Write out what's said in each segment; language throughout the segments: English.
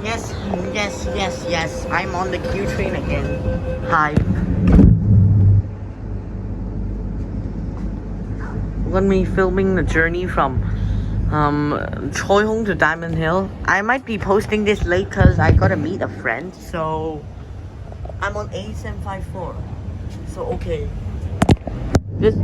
Yes, yes. I'm on the Q train again. Hi. Let me filming the journey from Choi to Diamond Hill. I might be posting this late because I gotta meet a friend. So I'm on A754. So okay. This.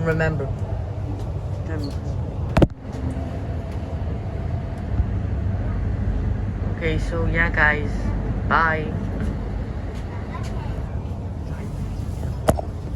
Remember. Okay, so yeah guys, bye.